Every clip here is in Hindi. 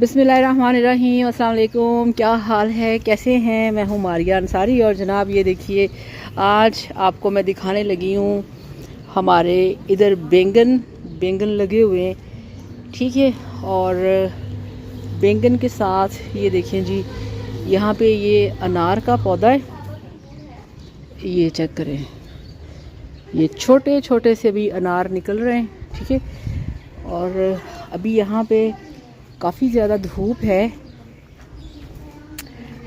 बिस्मिल्लाहिर्रहमानिर्रहीम। अस्सलाम वालेकुम। क्या हाल है, कैसे हैं? मैं हूँ मारिया अंसारी और जनाब ये देखिए आज आपको मैं दिखाने लगी हूँ हमारे इधर बैंगन लगे हुए हैं, ठीक है। और बैंगन के साथ ये देखें जी, यहाँ पे ये अनार का पौधा है, ये चेक करें, ये छोटे छोटे से भी अनार निकल रहे हैं, ठीक है। और अभी यहाँ पे काफ़ी ज़्यादा धूप है,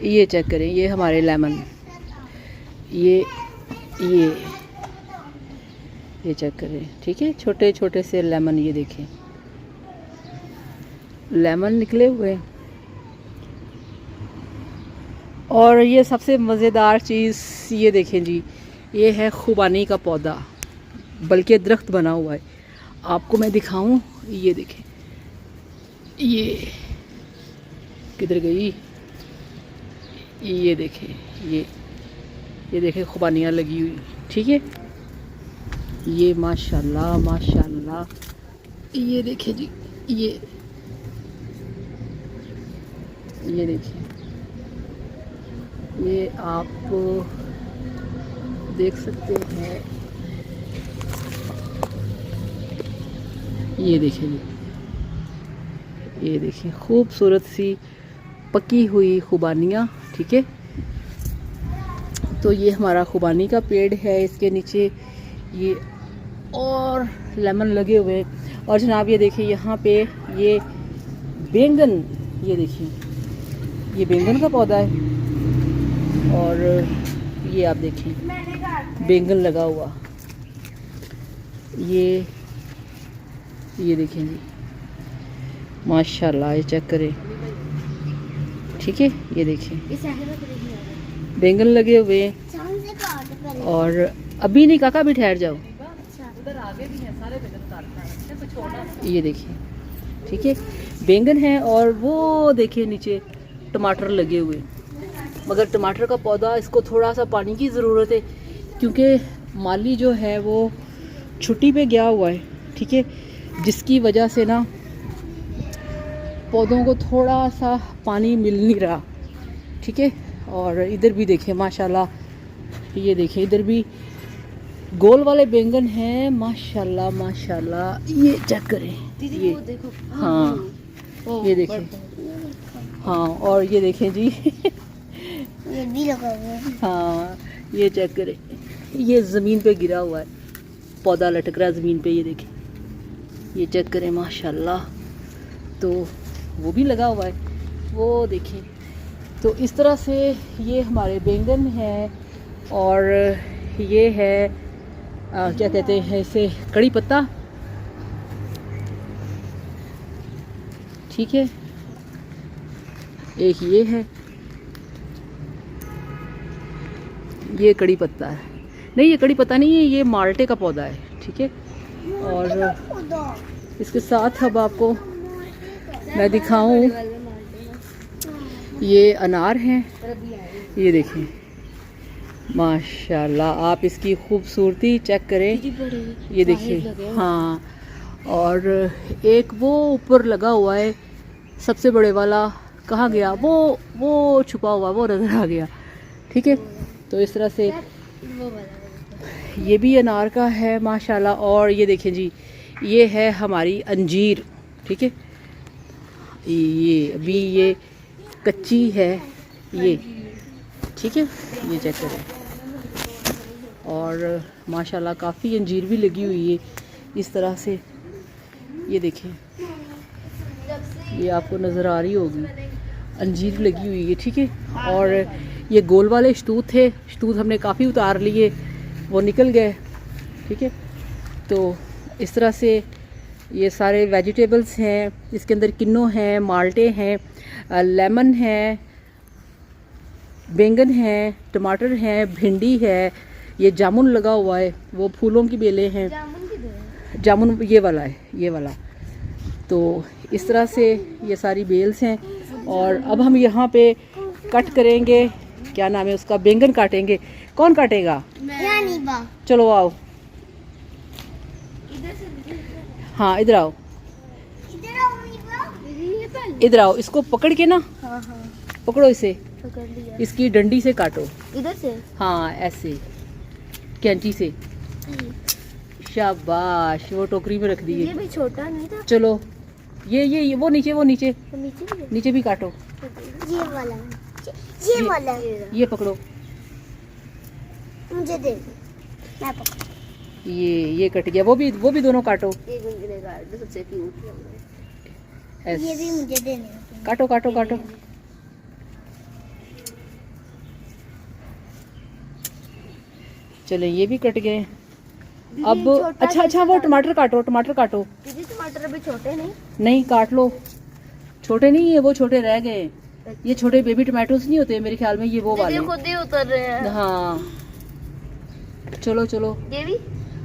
ये चेक करें, ये हमारे लेमन, ये चेक करें, ठीक है। छोटे छोटे से लेमन, ये देखें लेमन निकले हुए। और ये सबसे मज़ेदार चीज़ ये देखें जी, ये है खुबानी का पौधा, बल्कि दरख्त बना हुआ है। आपको मैं दिखाऊं, ये देखें, ये किधर गई, ये देखें, ये देखें खुबानियाँ लगी हुई, ठीक है। ये माशाल्लाह माशाल्लाह, ये देखें जी, ये देखिए, ये आप देख सकते हैं, ये देखें जी, ये देखिए खूबसूरत सी पकी हुई खुबानियाँ, ठीक है। तो ये हमारा खुबानी का पेड़ है, इसके नीचे ये और लेमन लगे हुए हैं। और जनाब ये देखिए यहाँ पे ये बैंगन, ये देखिए ये बैंगन का पौधा है। और ये आप देखें बैंगन लगा हुआ, ये देखें जी माशाल्लाह, ये चेक करें, ठीक है। ये देखें बैंगन लगे हुए हैं। और अभी नहीं काका, भी ठहर जाओ, उधर आगे भी है सारे बैंगन, ये देखिए, ठीक है, बैंगन है। और वो देखिए नीचे टमाटर लगे हुए, मगर टमाटर का पौधा, इसको थोड़ा सा पानी की ज़रूरत है, क्योंकि माली जो है वो छुट्टी पे गया हुआ है, ठीक है, जिसकी वजह से ना पौधों को थोड़ा सा पानी मिल नहीं रहा, ठीक है। और इधर भी देखें माशाल्लाह, ये देखें इधर भी गोल वाले बैंगन हैं, माशाल्लाह माशाल्लाह, ये चेक करें, ये देखो, हाँ ये देखें, हाँ। और ये देखें जी ये भी लगा हुआ है, हाँ ये चेक करें, ये ज़मीन पे गिरा हुआ है, पौधा लटक रहा है ज़मीन पे, ये देखें, ये चेक करें माशाल्लाह। तो वो भी लगा हुआ है, वो देखें। तो इस तरह से ये हमारे बैंगन हैं। और ये है क्या कहते हैं इसे, कड़ी पत्ता, ठीक है। एक ये है, ये कड़ी पत्ता है, नहीं ये कड़ी पत्ता नहीं है, ये माल्टे का पौधा है, ठीक है। और इसके साथ अब आपको मैं दिखाऊं, ये अनार हैं, ये देखें माशाल्लाह, आप इसकी खूबसूरती चेक करें, ये देखिए, हाँ। और एक वो ऊपर लगा हुआ है सबसे बड़े वाला, कहाँ गया वो छुपा हुआ, वो नज़र आ गया, ठीक है। तो इस तरह से ये भी अनार का है माशाल्लाह। और ये देखें जी, ये है हमारी अंजीर, ठीक है, ये अभी ये कच्ची है, ये ठीक है, ये चेक करें। और माशाल्लाह काफ़ी अंजीर भी लगी हुई है इस तरह से, ये देखें, ये आपको नज़र आ रही होगी, अंजीर लगी हुई है, ठीक है। और ये गोल वाले शतूत थे, शतूत हमने काफ़ी उतार लिए, वो निकल गए, ठीक है। तो इस तरह से ये सारे वेजिटेबल्स हैं, इसके अंदर किन्नो हैं, माल्टे हैं, लेमन है, बैंगन हैं, टमाटर हैं, भिंडी है, ये जामुन लगा हुआ है, वो फूलों की बेलें हैं, जामुन ये वाला है, ये वाला। तो इस तरह से ये सारी बेल्स हैं। और अब हम यहाँ पे कट करेंगे, क्या नाम है उसका, बैंगन काटेंगे। कौन काटेगा? चलो आओ, हाँ इधर आओ, इधर आओ, इसको पकड़ के ना, हाँ हाँ पकड़ो इसे, पकड़ लिया। इसकी डंडी से काटो। इधर से? हाँ ऐसे कैंची से। शाबाश, वो टोकरी में रख ये दिए। भी छोटा नहीं था? चलो ये वो नीचे, वो नीचे, तो नीचे भी है? नीचे भी काटो। ये वाला, ये वाला ये पकड़ो, मुझे दे दो, मैं पकड़। ये कट गया। वो भी दोनों काटो। ये गुनगुने काट दो, सबसे क्यूट है वो। ऐसे ये भी मुझे देने। काटो काटो काटो। चलो ये भी कट गए। अब छोटा अच्छा अच्छा, वो टमाटर काटो, टमाटर काटो। दीदी टमाटर अभी छोटे नहीं? नहीं काट लो, छोटे नहीं है वो, छोटे रह गए। ये छोटे बेबी टमाटोस नहीं होते मेरे ख्याल में, ये वो वाले। दीदी खुद ही उतर रहे हैं। हाँ चलो चलो। ये भी?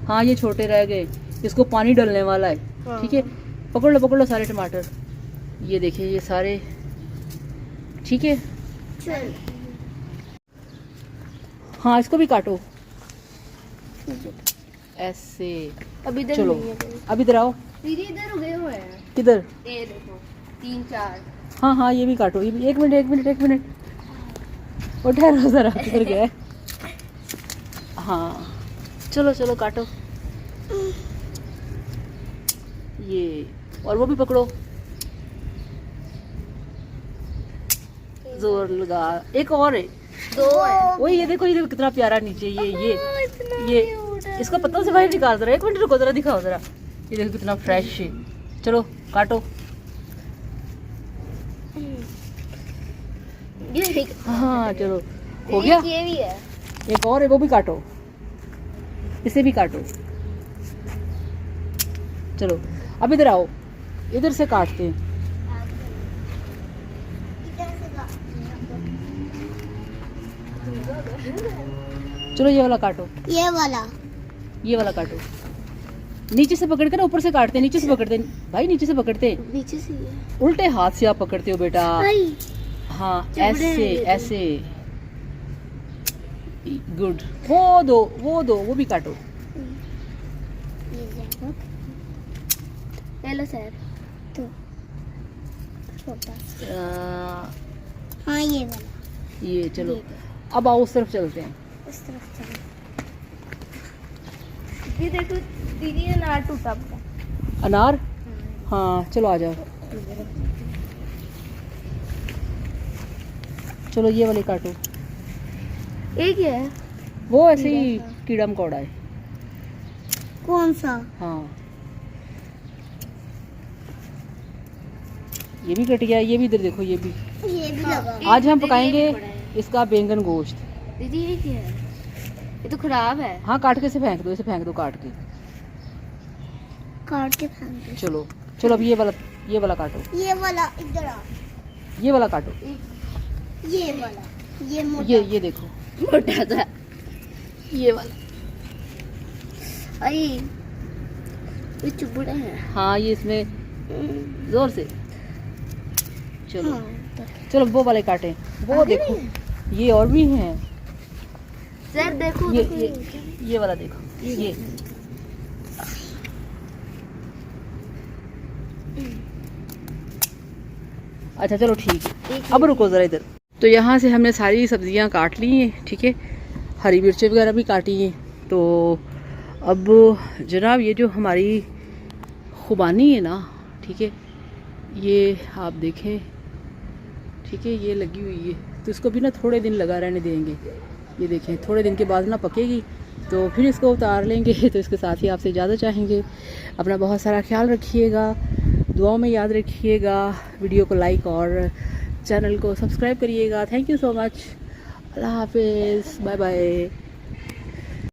हाँ ये छोटे रह गए, इसको पानी डालने वाला है। हाँ। ठीक है, पकड़ लो सारे टमाटर। ये देखिए ये सारे, ठीक है। चल। हाँ इसको भी काटो ऐसे। अब इधर चलो नहीं है कोई। अब इधर आओ। दीदी इधर उगे हुए हैं। किधर? ये देखो 3-4। हाँ हाँ ये भी काटो, ये भी। एक मिनट वो ठहरो जरा, किधर गया है? हाँ चलो चलो काटो ये, और वो भी पकड़ो, जोर लगा। एक और है, 2 है। वही ये देखो, ये कितना प्यारा नीचे ये इसका पत्तों से बाहर निकाल जरा। एक मिनट रुको जरा, दिखाओ जरा, ये देखो कितना फ्रेश है। चलो काटो। ये हाँ चलो हो गया। ये भी है। एक और है, वो भी काटो, इसे भी काटो। चलो अब इधर आओ, इधर से काटते हैं। चलो ये वाला काटो, ये वाला काटो। नीचे से पकड़ कर ना, ऊपर से काटते हैं, नीचे से पकड़ते हैं भाई, नीचे से पकड़ते हैं। नीचे से ही है। उल्टे हाथ से आप पकड़ते हो बेटा। हाँ चुभड़े ऐसे हैं। ऐसे, गुड। वो दो, वो भी काटो। ले लो सर। तो छोटा। हाँ ये वाला। ये चलो अब आओ उस तरफ चलते हैं। उस तरफ चलो। ये देखो दीदी, अनार टूटा पड़ा। अनार? हाँ चलो आ जाओ। चलो ये वाले काटो। एक ही है वो ऐसे ही कीड़ा मकोड़ा है। कौन सा? हाँ ये भी कट गया। ये भी इधर देखो, ये भी। ये भी लगा। आज हम पकाएंगे इसका बैंगन गोश्त। दीदी ये क्या है? ये तो खराब है। हाँ काट के इसे फेंक दो, इसे फेंक दो काट के। काट के फेंक दो। चलो चलो अब ये वाला काटो। ये वाला इधर आ। ये वाला काटो। ये वाला, ये मोटा। ये देखो मोटा था। ये वाला। आई ये चुबड़ा है। हाँ ये इसमें जोर से। चलो हाँ। चलो वो वाले काटे। वो आगे देखो भी ये और भी हैं। सर देखो ये वाला देखो, ये अच्छा चलो ठीक है। अब रुको ज़रा इधर। तो यहाँ से हमने सारी सब्जियाँ काट ली हैं, ठीक है। हरी मिर्चें वगैरह भी काटी हैं। तो अब जनाब ये जो हमारी खुबानी है ना, ठीक है, ये आप देखें, ठीक है, ये लगी हुई है। तो इसको भी ना थोड़े दिन लगा रहने देंगे। ये देखें थोड़े दिन के बाद ना पकेगी तो फिर इसको उतार लेंगे। तो इसके साथ ही आपसे इजाज़त चाहेंगे। अपना बहुत सारा ख्याल रखिएगा, दुआओं में याद रखिएगा। वीडियो को लाइक और चैनल को सब्सक्राइब करिएगा। Thank you so much. अल्लाह हाफिज़, बाय बाय।